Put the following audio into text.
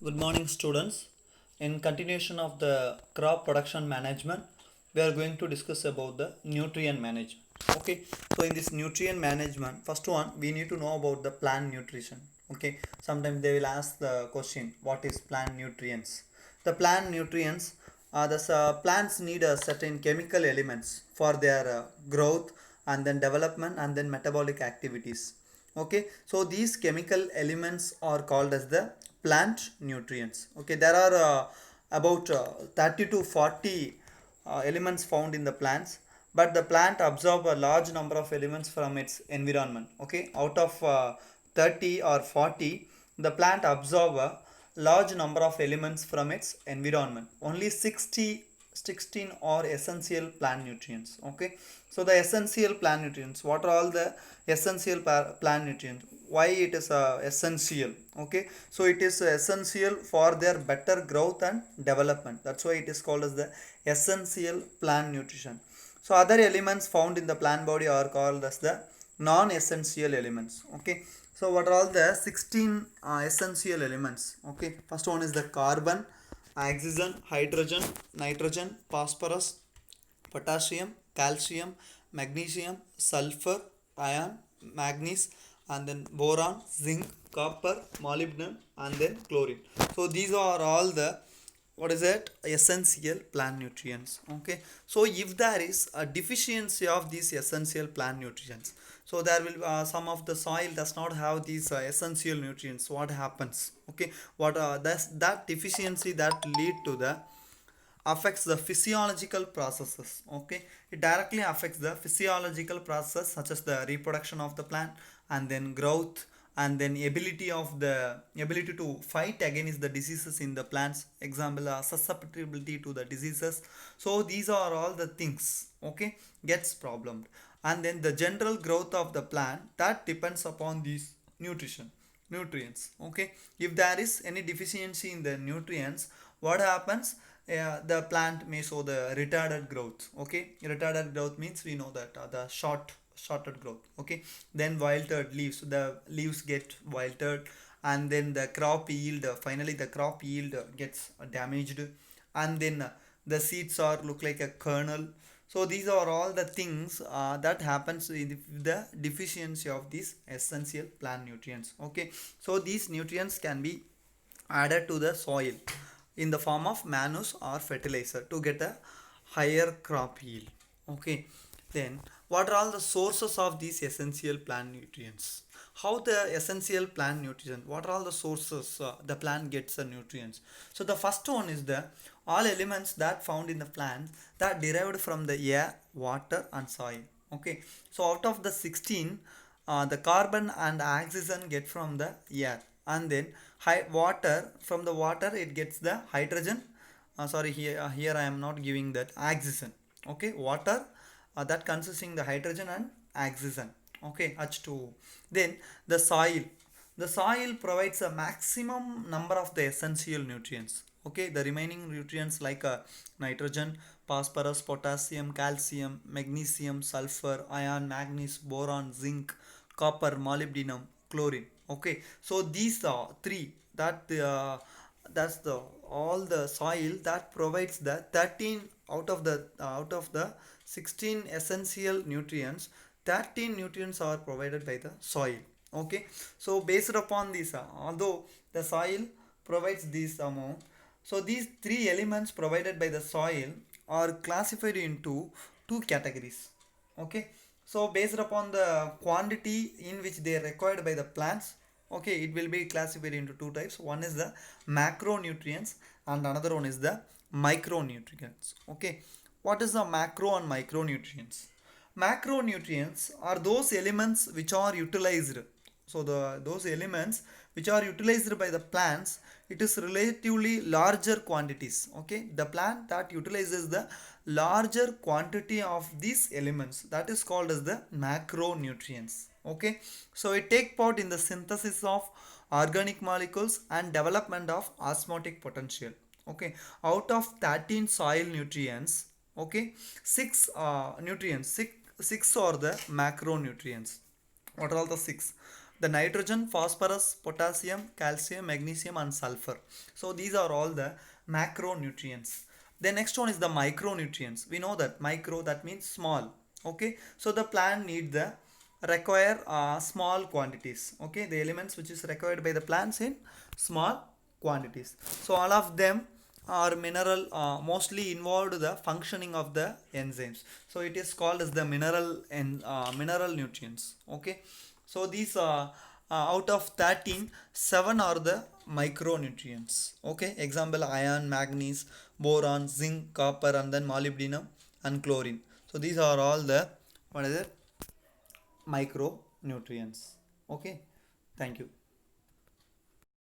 Good morning, students. In continuation of the crop production management, we are going to discuss about the nutrient management. Okay, so in this nutrient management, first one we need to know about the plant nutrition. Okay, sometimes they will ask the question, what is plant nutrients? The plant nutrients are the plants need a certain chemical elements for their growth and then development and then metabolic activities. Okay, so these chemical elements are called as the plant nutrients. Okay, there are about 30 to 40 elements found in the plants, but the plant absorb a large number of elements from its environment. Okay, out of 30 or 40, the plant absorb a large number of elements from its environment. Only 16 are essential plant nutrients. Okay, so the essential plant nutrients, what are all the essential plant nutrients, why it is essential? Okay, so it is essential for their better growth and development. That's why it is called as the essential plant nutrition. So other elements found in the plant body are called as the non-essential elements. Okay, so what are all the 16 essential elements? Okay, first one is the carbon, oxygen, hydrogen, nitrogen, phosphorus, potassium, calcium, magnesium, sulfur, iron, manganese, and then boron, zinc, copper, molybdenum, and then chlorine. So these are all the, what is it, essential plant nutrients. Okay, so if there is a deficiency of these essential plant nutrients, so there will some of the soil does not have these essential nutrients, what happens? Okay, what that deficiency that lead to the affects the physiological processes. Okay, it directly affects the physiological process such as the reproduction of the plant and then growth and then ability to fight against the diseases in the plants, example susceptibility to the diseases. So these are all the things, okay, gets problemed. And then the general growth of the plant that depends upon these nutrients. Okay, if there is any deficiency in the nutrients, what happens? The plant may show the retarded growth. Okay, retarded growth means we know that the shorted growth. Okay, then wilted leaves, the leaves get wilted, and then the crop yield, finally the crop yield gets damaged, and then the seeds are look like a kernel. So these are all the things that happens with the deficiency of these essential plant nutrients. Okay, so these nutrients can be added to the soil in the form of manure or fertilizer to get a higher crop yield. Okay, then what are all the sources of these essential plant nutrients? How the essential plant nutrients, what are all the sources the plant gets the nutrients? So the first one is the all elements that found in the plant that derived from the air, water, and soil. Okay, so out of the 16, the carbon and oxygen get from the air, and then water, from the water it gets the hydrogen. Sorry, here I am not giving that oxygen. Okay, water that consisting the hydrogen and oxygen. Okay, H2O. Then the soil provides a maximum number of the essential nutrients. Okay, the remaining nutrients like nitrogen, phosphorus, potassium, calcium, magnesium, sulfur, iron, manganese, boron, zinc, copper, molybdenum, chlorine. Okay, so these are three that that's the all the soil that provides the 13 out of the 16 essential nutrients. 13 nutrients are provided by the soil. Okay, so based upon this, although the soil provides this amount, so these three elements provided by the soil are classified into two categories. Okay, so based upon the quantity in which they are required by the plants, okay, it will be classified into two types. One is the macronutrients and another one is the micronutrients. Okay, what is the macro and micronutrients? Macronutrients are those elements which are utilized. So those elements which are utilized by the plants, it is relatively larger quantities. Okay, the plant that utilizes the larger quantity of these elements, that is called as the macronutrients. Okay, so it take part in the synthesis of organic molecules and development of osmotic potential. Okay, out of 13 soil nutrients, okay, six nutrients, six are the macronutrients. What are all the six? the nitrogen, phosphorus, potassium, calcium, magnesium and sulfur. So these are all the macronutrients. The next one is the micronutrients. We know that micro, that means small. Okay, so the plant need the require small quantities. Okay, the elements which is required by the plants in small quantities. So all of them are mineral, mostly involved the functioning of the enzymes. So it is called as the mineral and mineral nutrients. Okay, so these out of 13, 7 are the micronutrients. Okay, example iron, manganese, boron, zinc, copper and then molybdenum and chlorine. So these are all the, what is it, micronutrients. Okay, thank you.